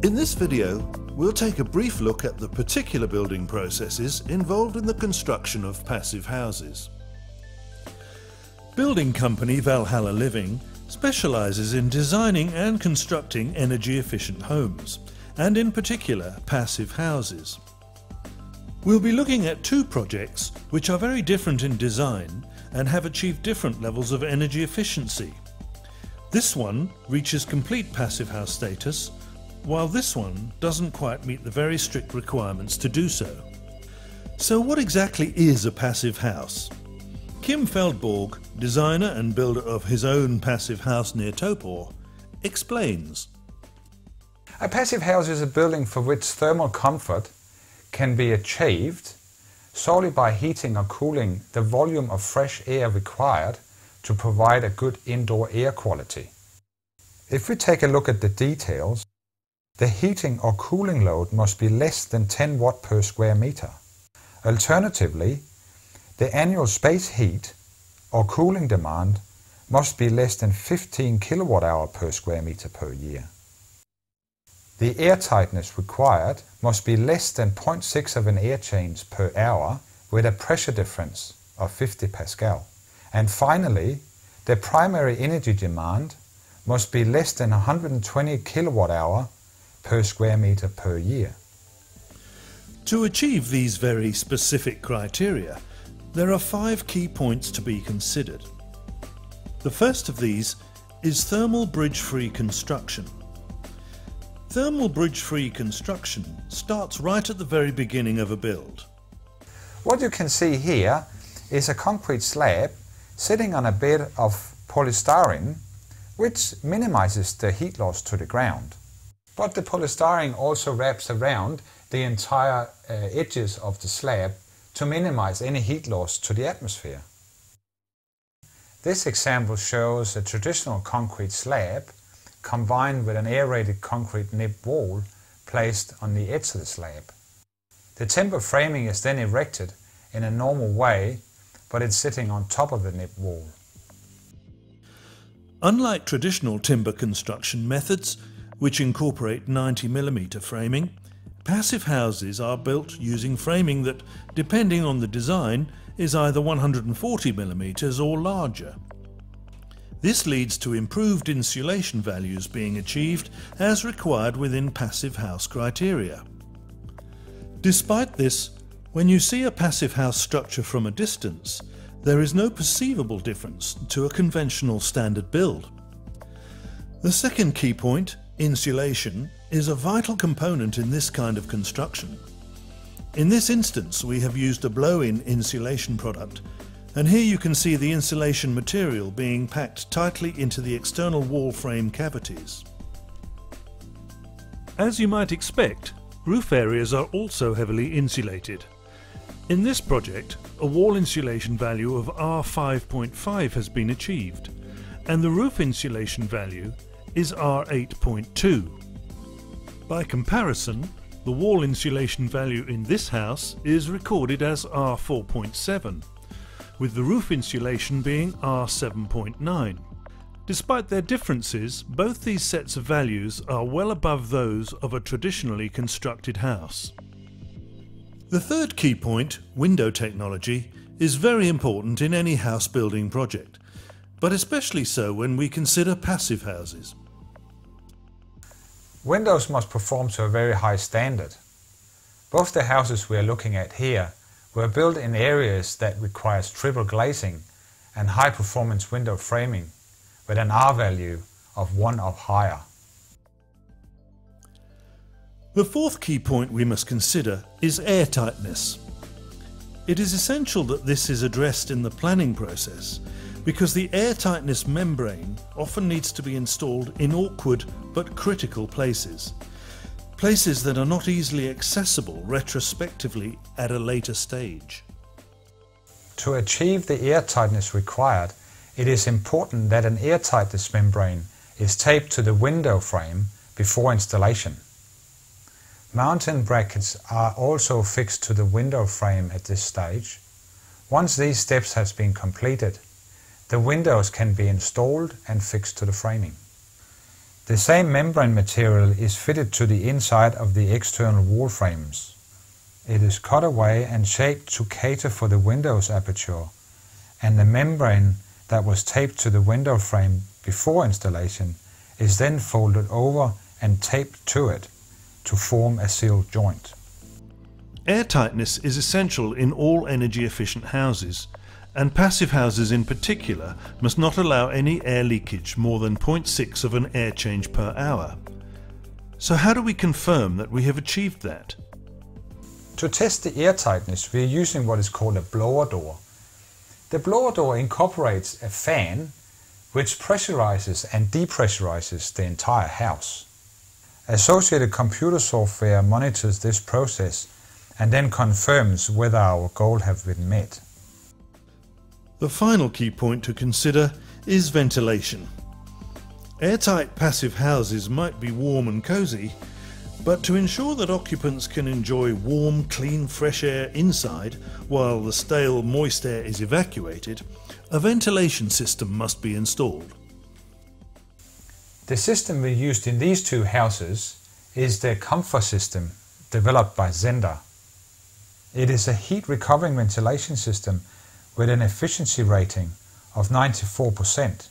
In this video, we'll take a brief look at the particular building processes involved in the construction of passive houses. Building company Valhalla Living specialises in designing and constructing energy-efficient homes, and in particular passive houses. We'll be looking at two projects which are very different in design and have achieved different levels of energy efficiency. This one reaches complete passive house status, while this one doesn't quite meet the very strict requirements to do so. So what exactly is a passive house? Kim Feldborg, designer and builder of his own passive house near Topor, explains. A passive house is a building for which thermal comfort can be achieved solely by heating or cooling the volume of fresh air required to provide a good indoor air quality. If we take a look at the details, the heating or cooling load must be less than 10 watt per square meter. Alternatively, the annual space heat or cooling demand must be less than 15 kilowatt hour per square meter per year. The air tightness required must be less than 0.6 of an air change per hour with a pressure difference of 50 Pascal. And finally, the primary energy demand must be less than 120 kilowatt hour per square meter per year. To achieve these very specific criteria, there are 5 key points to be considered. The first of these is thermal bridge-free construction. Thermal bridge-free construction starts right at the very beginning of a build. What you can see here is a concrete slab sitting on a bed of polystyrene, which minimizes the heat loss to the ground. But the polystyrene also wraps around the entire edges of the slab to minimize any heat loss to the atmosphere. This example shows a traditional concrete slab combined with an aerated concrete nib wall placed on the edge of the slab. The timber framing is then erected in a normal way, but it's sitting on top of the nib wall. Unlike traditional timber construction methods, which incorporate 90mm framing, passive houses are built using framing that, depending on the design, is either 140mm or larger. This leads to improved insulation values being achieved as required within passive house criteria. Despite this, when you see a passive house structure from a distance, there is no perceivable difference to a conventional standard build. The second key point, insulation, is a vital component in this kind of construction. In this instance, we have used a blow-in insulation product, and here you can see the insulation material being packed tightly into the external wall frame cavities. As you might expect, roof areas are also heavily insulated. In this project, a wall insulation value of R5.5 has been achieved, and the roof insulation value is R8.2. By comparison, the wall insulation value in this house is recorded as R4.7, with the roof insulation being R7.9. Despite their differences, both these sets of values are well above those of a traditionally constructed house. The third key point, window technology, is very important in any house building project, but especially so when we consider passive houses. Windows must perform to a very high standard. Both the houses we are looking at here were built in areas that requires triple glazing and high performance window framing with an R value of 1 or higher. The fourth key point we must consider is airtightness. It is essential that this is addressed in the planning process, because the airtightness membrane often needs to be installed in awkward but critical places. Places that are not easily accessible retrospectively at a later stage. To achieve the airtightness required, it is important that an airtightness membrane is taped to the window frame before installation. Mounting brackets are also fixed to the window frame at this stage. Once these steps have been completed, the windows can be installed and fixed to the framing. The same membrane material is fitted to the inside of the external wall frames. It is cut away and shaped to cater for the window's aperture, and the membrane that was taped to the window frame before installation is then folded over and taped to it to form a sealed joint. Airtightness is essential in all energy efficient houses, and passive houses in particular must not allow any air leakage more than 0.6 of an air change per hour. So how do we confirm that we have achieved that? To test the airtightness, we are using what is called a blower door. The blower door incorporates a fan which pressurizes and depressurizes the entire house. Associated computer software monitors this process and then confirms whether our goal has been met. The final key point to consider is ventilation. Airtight passive houses might be warm and cosy, but to ensure that occupants can enjoy warm, clean, fresh air inside while the stale, moist air is evacuated, a ventilation system must be installed. The system we used in these two houses is the comfort system developed by Zender. It is a heat recovering ventilation system with an efficiency rating of 94%.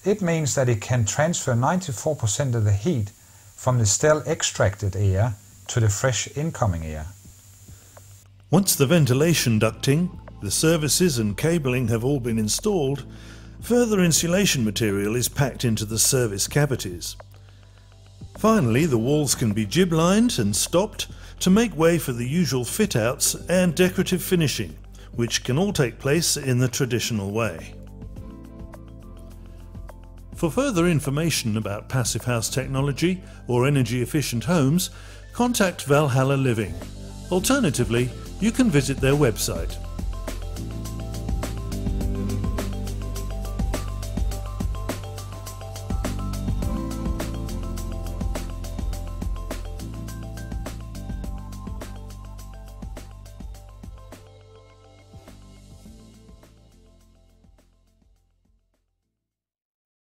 It means that it can transfer 94% of the heat from the stale extracted air to the fresh incoming air. Once the ventilation ducting, the services and cabling have all been installed, further insulation material is packed into the service cavities. Finally, the walls can be jib-lined and stopped to make way for the usual fit-outs and decorative finishing, which can all take place in the traditional way. For further information about passive house technology or energy efficient homes, contact Valhalla Living. Alternatively, you can visit their website